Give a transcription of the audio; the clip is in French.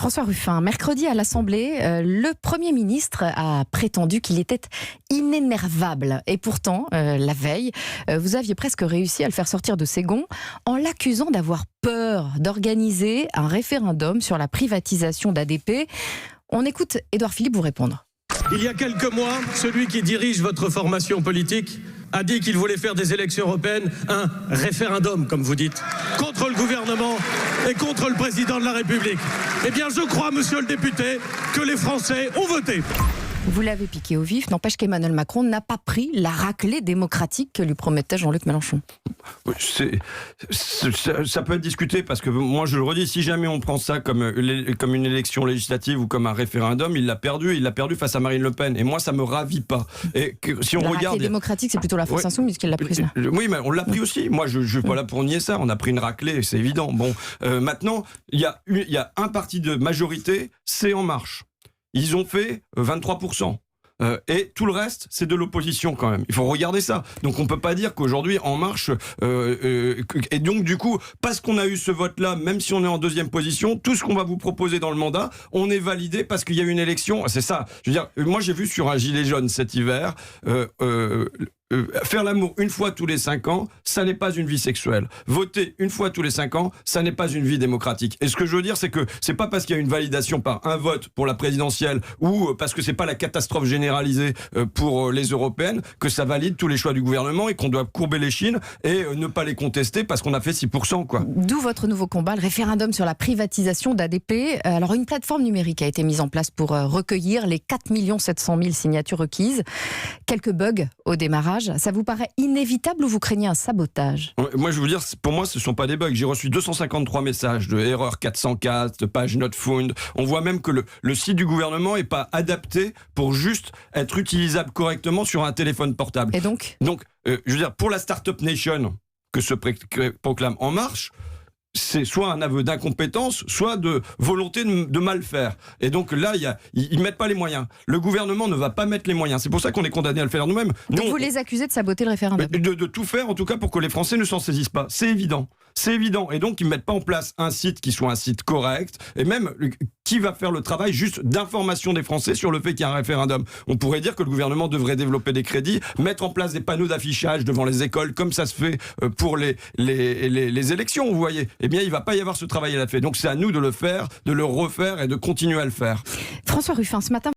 François Ruffin, mercredi à l'Assemblée, le Premier ministre a prétendu qu'il était inénervable. Et pourtant, la veille, vous aviez presque réussi à le faire sortir de ses gonds en l'accusant d'avoir peur d'organiser un référendum sur la privatisation d'ADP. On écoute Édouard Philippe vous répondre. Il y a quelques mois, celui qui dirige votre formation politique a dit qu'il voulait faire des élections européennes un référendum, comme vous dites, contre le gouvernement et contre le président de la République. Eh bien, je crois, monsieur le député, que les Français ont voté. Vous l'avez piqué au vif, n'empêche qu'Emmanuel Macron n'a pas pris la raclée démocratique que lui promettait Jean-Luc Mélenchon. Ça peut être discuté parce que moi je le redis, si jamais on prend ça comme une élection législative ou comme un référendum, il l'a perdu face à Marine Le Pen et moi ça me ravit pas. Et que, si on la regarde, raclée démocratique c'est plutôt la France Insoumise qui l'a prise là. Oui mais on l'a pris aussi, moi je suis pas là pour nier ça, on a pris une raclée, c'est évident. Bon, maintenant il y a un parti de majorité, c'est En Marche. Ils ont fait 23%. Et tout le reste, c'est de l'opposition quand même. Il faut regarder ça. Donc on ne peut pas dire qu'aujourd'hui, En Marche... et donc du coup, parce qu'on a eu ce vote-là, même si on est en deuxième position, tout ce qu'on va vous proposer dans le mandat, on est validé parce qu'il y a eu une élection. C'est ça. Je veux dire, moi j'ai vu sur un gilet jaune cet hiver... faire l'amour une fois tous les 5 ans, ça n'est pas une vie sexuelle. Voter une fois tous les 5 ans, ça n'est pas une vie démocratique. Et ce que je veux dire, c'est que c'est pas parce qu'il y a une validation par un vote pour la présidentielle ou parce que c'est pas la catastrophe généralisée pour les européennes que ça valide tous les choix du gouvernement et qu'on doit courber les chines et ne pas les contester parce qu'on a fait 6%, quoi. D'où votre nouveau combat, le référendum sur la privatisation d'ADP. Alors une plateforme numérique a été mise en place pour recueillir les 4 700 000 signatures requises. Quelques bugs au démarrage. Ça vous paraît inévitable ou vous craignez un sabotage ? Moi, je veux dire, pour moi, ce ne sont pas des bugs. J'ai reçu 253 messages de erreur 404, de page not found. On voit même que le site du gouvernement n'est pas adapté pour juste être utilisable correctement sur un téléphone portable. Et donc, je veux dire, pour la Startup Nation que se proclame En Marche, c'est soit un aveu d'incompétence, soit de volonté de mal faire. Et donc là, ils ne mettent pas les moyens. Le gouvernement ne va pas mettre les moyens. C'est pour ça qu'on est condamné à le faire nous-mêmes. Donc vous les accusez de saboter le référendum ? De tout faire, en tout cas, pour que les Français ne s'en saisissent pas. C'est évident. C'est évident. Et donc, ils ne mettent pas en place un site qui soit un site correct. Et même, qui va faire le travail juste d'information des Français sur le fait qu'il y a un référendum. On pourrait dire que le gouvernement devrait développer des crédits, mettre en place des panneaux d'affichage devant les écoles, comme ça se fait pour les élections, vous voyez. Eh bien, il ne va pas y avoir ce travail à la fait. Donc, c'est à nous de le faire, de le refaire et de continuer à le faire. François Ruffin, ce matin,